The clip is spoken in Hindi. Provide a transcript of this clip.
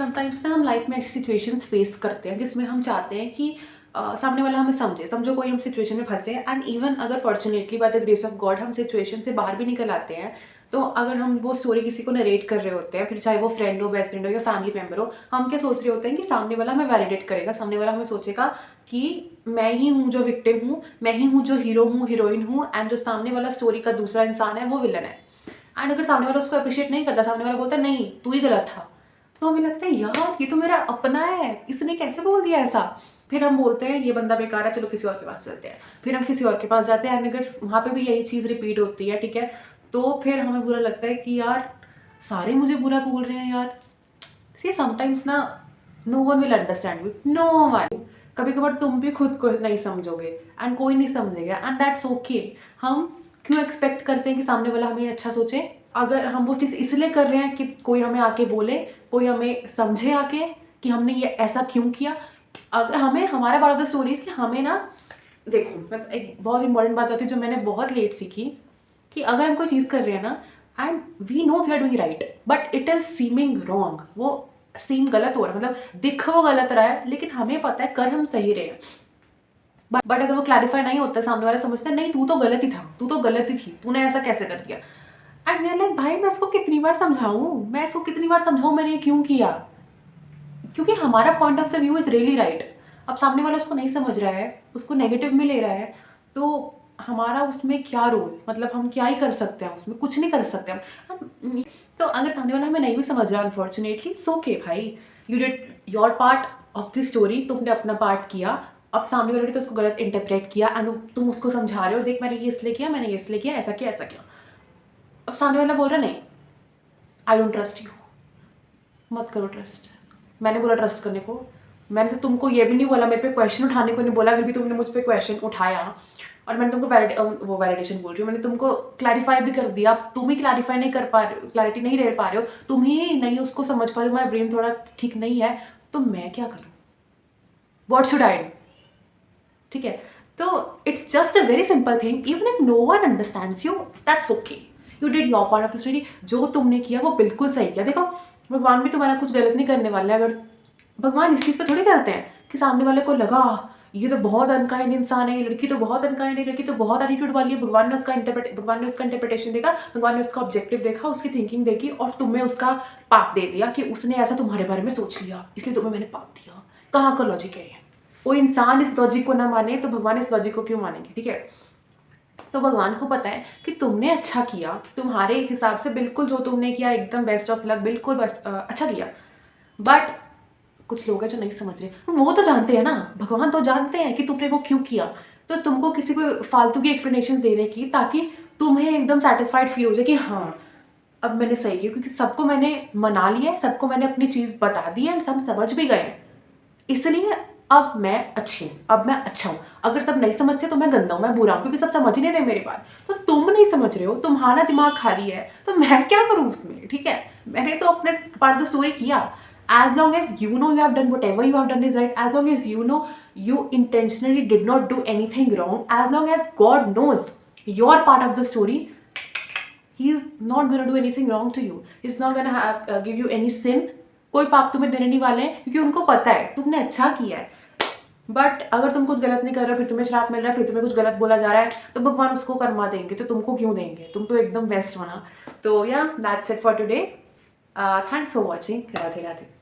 समटाइम्स ना हम लाइफ में ऐसी सिचुएशंस फेस करते हैं जिसमें हम चाहते हैं कि सामने वाला हमें समझे, समझो कोई हम सिचुएशन में फंसे एंड इवन अगर fortunately by the grace of God हम सिचुएशन से बाहर भी निकल आते हैं, तो अगर हम वो स्टोरी किसी को नरेट कर रहे होते हैं, फिर चाहे वो फ्रेंड हो, बेस्ट फ्रेंड हो या फैमिली मेम्बर हो, हम क्या सोच रहे होते हैं कि सामने वाला हमें वैलिडेट करेगा, सामने वाला हमें सोचेगा कि मैं ही हूँ जो विक्टिम हूँ, मैं ही हूँ जो हीरो हूँ, हीरोइन हूँ, एंड जो सामने वाला स्टोरी का दूसरा इंसान है वो विलन है। एंड अगर सामने वाला उसको अप्रिशिएट नहीं करता, सामने वाला बोलता है नहीं तू ही गलत था, तो हमें लगता है यार ये तो मेरा अपना है, इसने कैसे बोल दिया ऐसा। फिर हम बोलते हैं ये बंदा बेकार है, चलो किसी और के पास चलते हैं। फिर हम किसी और के पास जाते हैं एंड अगर वहाँ पे भी यही चीज़ रिपीट होती है, ठीक है, तो फिर हमें बुरा लगता है कि यार सारे मुझे बुरा बोल रहे हैं यार। सी समटाइम्स ना no one will understand you, no one. कभी कभार तुम भी खुद को नहीं समझोगे एंड कोई नहीं समझेगा एंड दैट्स ओके। हम क्यों एक्सपेक्ट करते हैं कि सामने वाला हमें अच्छा सोचे? अगर हम वो चीज़ इसलिए कर रहे हैं कि कोई हमें आके बोले, कोई हमें समझे आके कि हमने ये ऐसा क्यों किया। अगर हमें हमारा पार्ट ऑफ द स्टोरी कि हमें ना, देखो मैं एक बहुत इंपॉर्टेंट बात होती है जो मैंने बहुत लेट सीखी, कि अगर हम कोई चीज़ कर रहे हैं ना and we know we are doing right but it is seeming wrong, वो सीम गलत हो रहा है, मतलब दिख वो गलत रहा है लेकिन हमें पता है कर हम सही रहे हैं। बट अगर वो क्लैरिफाई नहीं होता, सामने वाला समझता है नहीं तू तो गलत ही था, तू तो गलत ही थी, तूने ऐसा कैसे कर दिया। एंड वी लाइक भाई मैं इसको कितनी बार समझाऊं, मैं इसको कितनी बार समझाऊं मैंने ये क्यों किया, क्योंकि हमारा point of the view is really right. अब सामने वाला उसको नहीं समझ रहा है, उसको नेगेटिव में ले रहा है, तो हमारा उसमें क्या रोल, मतलब हम क्या ही कर सकते हैं, उसमें कुछ नहीं कर सकते हम। तो अगर सामने वाला हमें नहीं भी समझ रहा अनफॉर्चुनेटली इट्स ओके भाई, you did your part of the story, तुमने अपना पार्ट किया। अब सामने वाले ने तो उसको गलत इंटरप्रेट किया एंड तुम उसको समझा रहे हो, देख मैंने ये इसलिए किया, मैंने ये इसलिए किया, ऐसा किया ऐसा किया। अब सामने वाला बोल रहा नहीं आई डोंट ट्रस्ट यू, मत करो ट्रस्ट। मैंने बोला ट्रस्ट करने को, मैंने तो तुमको ये भी नहीं बोला, मेरे पे क्वेश्चन उठाने को नहीं बोला, फिर भी तुमने मुझ पे क्वेश्चन उठाया। और मैंने तुमको वो वैलिडेशन बोल रही हूँ, मैंने तुमको क्लैरिफाई भी कर दिया, तुम ही क्लैरिफाई नहीं कर पा रहे हो, क्लैरिटी नहीं दे पा रहे हो, तुम ही नहीं उसको समझ पा रहे हो, तुम्हारा ब्रेन थोड़ा ठीक नहीं है, तो मैं क्या करूँ, वॉट शुड आई डू? ठीक है, तो it's just a very simple thing, even if no one understands you that's okay, you did your part of the story, जो तुमने किया वो बिल्कुल सही किया। देखो भगवान भी तुम्हारा कुछ गलत नहीं करने वाला है, अगर भगवान इस चीज़ पे थोड़ी चलते हैं कि सामने वाले को लगा ये तो बहुत अनकाइंड इंसान है, ये लड़की तो बहुत अनकाइंड है, लड़की तो बहुत एटीट्यूड वाली है, भगवान ने उसका इंटरप्रिटेशन देखा, भगवान ने उसका ऑब्जेक्टिव देखा, उसकी थिंकिंग देखी और तुम्हें उसका पाप दे दिया कि उसने ऐसा तुम्हारे बारे में सोच लिया इसलिए तुम्हें मैंने पाप दिया। कहाँ का लॉजिक है ये? कोई इंसान इस लॉजिक को ना माने तो भगवान इस लॉजिक को क्यों मानेंगे? ठीक है, तो भगवान को पता है कि तुमने अच्छा किया, तुम्हारे हिसाब से बिल्कुल जो तुमने किया एकदम बेस्ट ऑफ लक, बिल्कुल बस अच्छा किया। बट कुछ लोग हैं जो नहीं समझ रहे, वो तो जानते हैं ना, भगवान तो जानते हैं कि तुमने वो क्यों किया, तो तुमको किसी को फालतू की एक्सप्लेनेशन देने की ताकि तुम्हें एकदम सेटिस्फाइड फील हो जाए कि हाँ अब मैंने सही किया, क्योंकि सबको मैंने मना लिया है, सबको मैंने अपनी चीज़ बता दी है एंड सब समझ भी गए हैं, इसलिए अब मैं अच्छी हूँ, अब मैं अच्छा हूँ। अगर सब नहीं समझते तो मैं गंदा हूँ, मैं बुरा हूँ, क्योंकि सब समझ ही नहीं रहे मेरी बात। तो तुम नहीं समझ रहे हो, तुम्हारा दिमाग खाली है, तो मैं क्या करूँ उसमें? ठीक है, मैंने तो अपने पार्ट ऑफ द स्टोरी किया। as long as you know you have done whatever you have done is right, as long as you know you intentionally did not do anything wrong, as long as God knows your part of the story, he is not going to do anything wrong to you, he's not going to have give you any sin। कोई पाप तुम्हें देने नहीं वाले हैं, क्योंकि उनको पता है तुमने अच्छा किया है। बट अगर तुम कुछ गलत नहीं कर रहे हो, फिर तुम्हें श्राप मिल रहा है, फिर तुम्हें कुछ गलत बोला जा रहा है, तो भगवान उसको कर्मा देंगे, तो तुमको क्यों देंगे? तुम तो एकदम बेस्ट हो ना। तो या that's it for today, thanks for watching, Radhe Radhe.